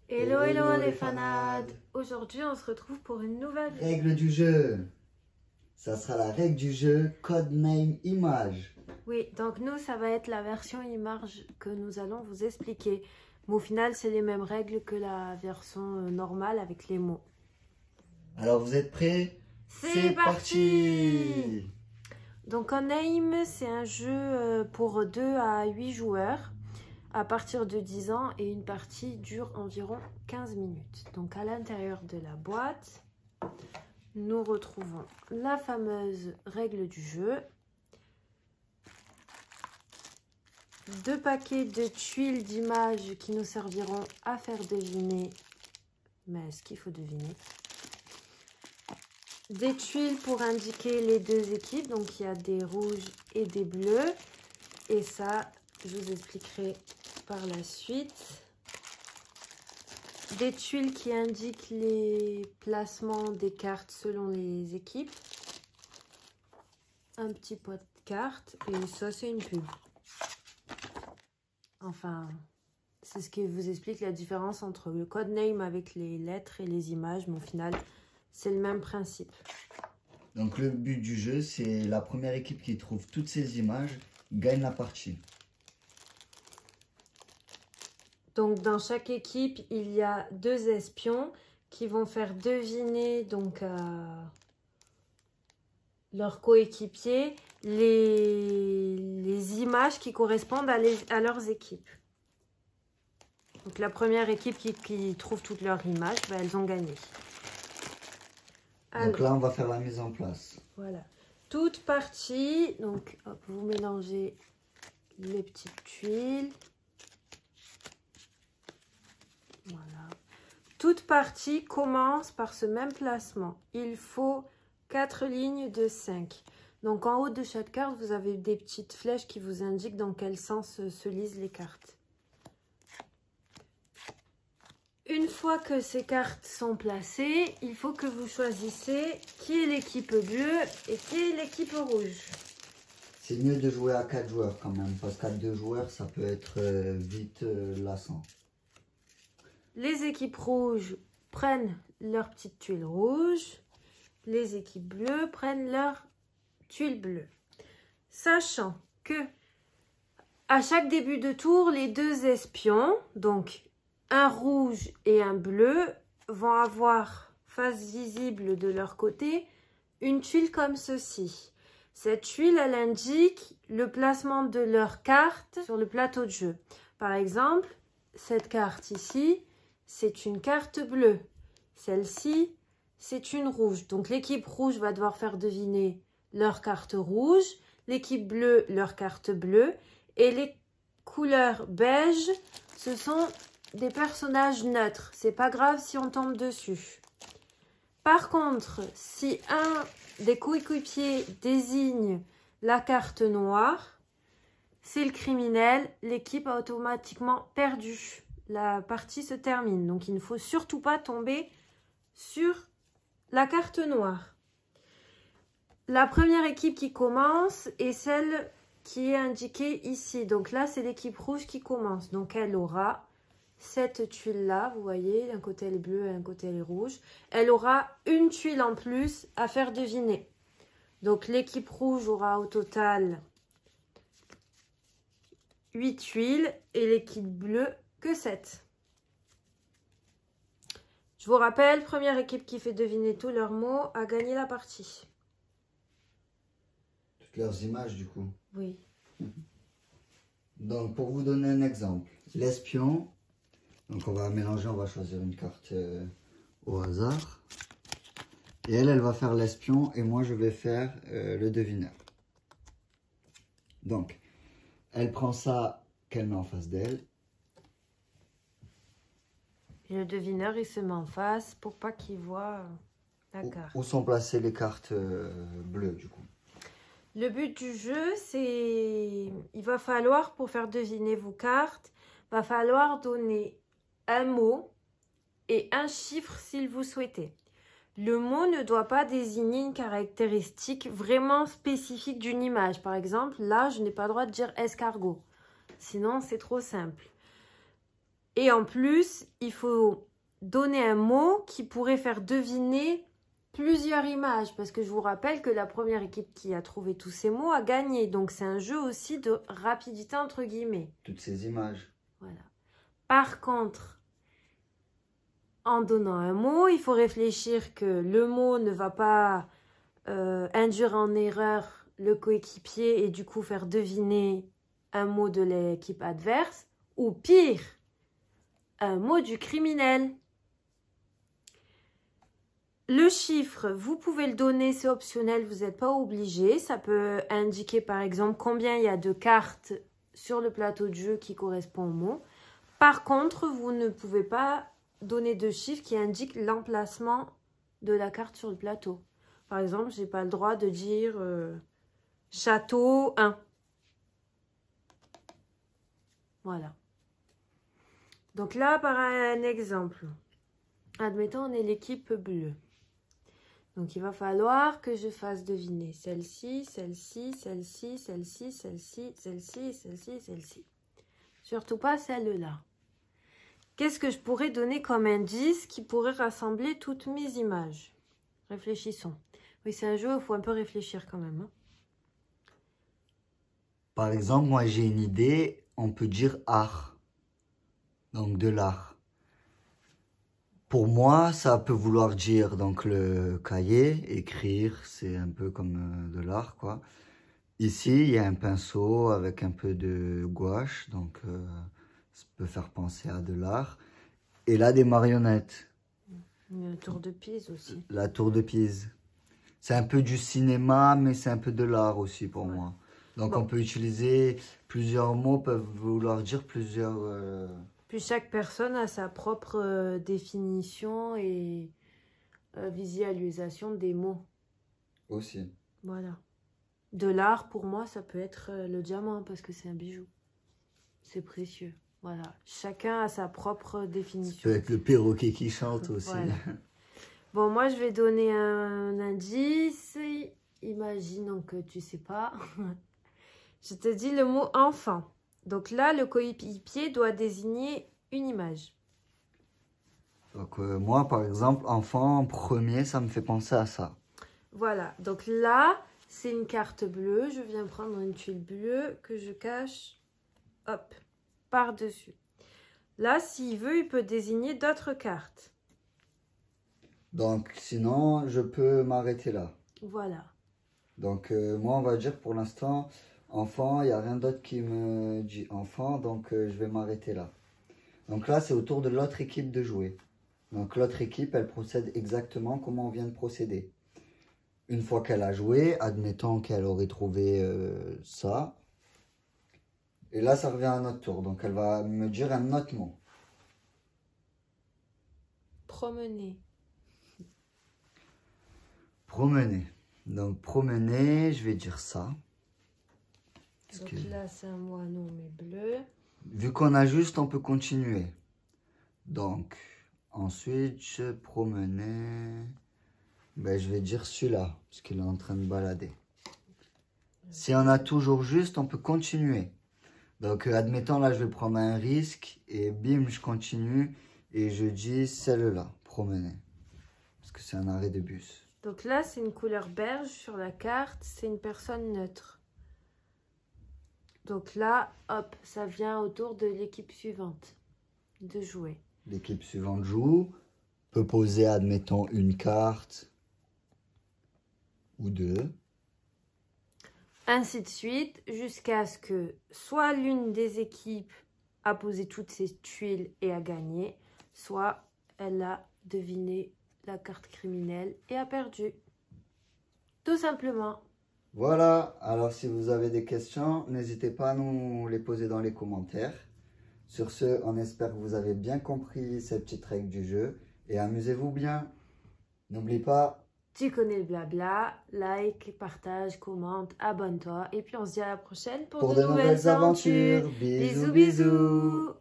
Hello, hello les fanades! Aujourd'hui, on se retrouve pour une nouvelle règle du jeu. Ça sera la règle du jeu Codename Image. Oui, donc nous, ça va être la version image que nous allons vous expliquer. Mais au final, c'est les mêmes règles que la version normale avec les mots. Alors, vous êtes prêts? C'est parti! Donc, Codename, c'est un jeu pour 2 à 8 joueurs à partir de 10 ans et une partie dure environ 15 minutes. Donc, à l'intérieur de la boîte, nous retrouvons la fameuse règle du jeu. 2 paquets de tuiles d'images qui nous serviront à faire deviner, mais ce qu'il faut deviner. Des tuiles pour indiquer les deux équipes, donc il y a des rouges et des bleus. Et ça, je vous expliquerai par la suite. Des tuiles qui indiquent les placements des cartes selon les équipes. Un petit pot de cartes et ça c'est une pub. Enfin, c'est ce qui vous explique la différence entre le codename avec les lettres et les images, mais au final, c'est le même principe. Donc le but du jeu, c'est la première équipe qui trouve toutes ces images gagne la partie. Donc dans chaque équipe, il y a 2 espions qui vont faire deviner donc à leurs coéquipiers les images qui correspondent à leurs équipes. Donc la première équipe qui trouve toutes leurs images, ben, elles ont gagné. Alors, donc là, on va faire la mise en place. Voilà. Toute partie, donc hop, vous mélangez les petites tuiles. Voilà. Toute partie commence par ce même placement. Il faut 4 lignes de 5. Donc en haut de chaque carte, vous avez des petites flèches qui vous indiquent dans quel sens se lisent les cartes. Une fois que ces cartes sont placées, il faut que vous choisissez qui est l'équipe bleue et qui est l'équipe rouge. C'est mieux de jouer à 4 joueurs quand même, parce qu'à 2 joueurs, ça peut être vite lassant. Les équipes rouges prennent leurs petites tuiles rouges. Les équipes bleues prennent leurs tuiles bleues. Sachant que à chaque début de tour, les 2 espions, donc un rouge et un bleu, vont avoir face visible de leur côté une tuile comme ceci. Cette tuile, elle indique le placement de leur carte sur le plateau de jeu. Par exemple, cette carte ici, c'est une carte bleue. Celle-ci, c'est une rouge. Donc l'équipe rouge va devoir faire deviner leur carte rouge, l'équipe bleue leur carte bleue, et les couleurs beige, ce sont des personnages neutres. C'est pas grave si on tombe dessus. Par contre, si un des coéquipiers désigne la carte noire, c'est le criminel. L'équipe a automatiquement perdu. La partie se termine. Donc, il ne faut surtout pas tomber sur la carte noire. La première équipe qui commence est celle qui est indiquée ici. Donc là, c'est l'équipe rouge qui commence. Donc, elle aura cette tuile-là, vous voyez, d'un côté elle est bleue et d'un côté elle est rouge. Elle aura une tuile en plus à faire deviner. Donc l'équipe rouge aura au total 8 tuiles et l'équipe bleue que 7. Je vous rappelle, première équipe qui fait deviner tous leurs mots a gagné la partie. Toutes leurs images du coup. Oui. Donc pour vous donner un exemple, l'espion. Donc on va mélanger, on va choisir une carte au hasard. Et elle va faire l'espion et moi je vais faire le devineur. Donc, elle prend ça qu'elle met en face d'elle. Et le devineur, il se met en face pour pas qu'il voit la carte. Où sont placées les cartes bleues du coup? Le but du jeu, c'est... Il va falloir, pour faire deviner vos cartes, va falloir donner un mot et un chiffre s'il vous souhaitez. Le mot ne doit pas désigner une caractéristique vraiment spécifique d'une image. Par exemple, là, je n'ai pas le droit de dire escargot. Sinon, c'est trop simple. Et en plus, il faut donner un mot qui pourrait faire deviner plusieurs images. Parce que je vous rappelle que la première équipe qui a trouvé tous ces mots a gagné. Donc, c'est un jeu aussi de rapidité, entre guillemets. Toutes ces images. Voilà. Par contre, en donnant un mot, il faut réfléchir que le mot ne va pas induire en erreur le coéquipier et du coup faire deviner un mot de l'équipe adverse. Ou pire, un mot du criminel. Le chiffre, vous pouvez le donner, c'est optionnel, vous n'êtes pas obligé. Ça peut indiquer par exemple combien il y a de cartes sur le plateau de jeu qui correspond au mot. Par contre, vous ne pouvez pas donner de chiffre qui indique l'emplacement de la carte sur le plateau. Par exemple, je n'ai pas le droit de dire château 1. Voilà. Donc là, par un exemple, admettons, on est l'équipe bleue. Donc, il va falloir que je fasse deviner celle-ci, celle-ci, celle-ci, celle-ci, celle-ci, celle-ci, celle-ci, celle-ci. Surtout pas celle-là. Qu'est-ce que je pourrais donner comme indice qui pourrait rassembler toutes mes images? Réfléchissons. Oui, c'est un jeu où il faut un peu réfléchir quand même. Hein. Par exemple, moi j'ai une idée, on peut dire art. Donc de l'art. Pour moi, ça peut vouloir dire donc le cahier, écrire, c'est un peu comme de l'art quoi. Ici, il y a un pinceau avec un peu de gouache, donc ça peut faire penser à de l'art. Et là, des marionnettes. Une tour de Pise aussi. La tour de Pise. C'est un peu du cinéma, mais c'est un peu de l'art aussi pour moi. Donc on peut utiliser plusieurs mots, peuvent vouloir dire plusieurs... Puis chaque personne a sa propre définition et visualisation des mots. Aussi. Voilà. De l'art, pour moi, ça peut être le diamant parce que c'est un bijou. C'est précieux. Voilà. Chacun a sa propre définition. Ça peut être le perroquet qui chante aussi. Voilà. Bon, moi, je vais donner un indice. Imaginons que tu sais pas. Je te dis le mot enfant. Donc là, le coéquipier doit désigner une image. Donc moi, par exemple, enfant en premier, ça me fait penser à ça. Voilà. Donc là, c'est une carte bleue. Je viens prendre une tuile bleue que je cache, hop, par-dessus. Là, s'il veut, il peut désigner d'autres cartes. Donc sinon, je peux m'arrêter là. Voilà. Donc moi, on va dire pour l'instant... Enfant, il n'y a rien d'autre qui me dit enfant, donc je vais m'arrêter là. Donc là, c'est au tour de l'autre équipe de jouer. Donc l'autre équipe, elle procède exactement comme on vient de procéder. Une fois qu'elle a joué, admettons qu'elle aurait trouvé ça. Et là, ça revient à notre tour. Donc elle va me dire un autre mot. Promener. Promener. Donc promener, je vais dire ça. Donc là, c'est un moineau, mais bleu. Vu qu'on a juste, on peut continuer. Donc, ensuite, je promenais... Ben, je vais dire celui-là, parce qu'il est en train de balader. Si on a toujours juste, on peut continuer. Donc, admettons, là, je vais prendre un risque, et bim, je continue, et je dis celle-là, promener. Parce que c'est un arrêt de bus. Donc là, c'est une couleur beige sur la carte, c'est une personne neutre. Donc là, hop, ça vient autour de l'équipe suivante de jouer. L'équipe suivante joue, peut poser, admettons, une carte ou deux. Ainsi de suite, jusqu'à ce que soit l'une des équipes a posé toutes ses tuiles et a gagné, soit elle a deviné la carte criminelle et a perdu. Tout simplement. Voilà, alors si vous avez des questions, n'hésitez pas à nous les poser dans les commentaires. Sur ce, on espère que vous avez bien compris ces petites règles du jeu et amusez-vous bien. N'oublie pas, Tu connais le blabla, like, partage, commente, abonne-toi et puis on se dit à la prochaine pour de nouvelles aventures. Bisous, bisous.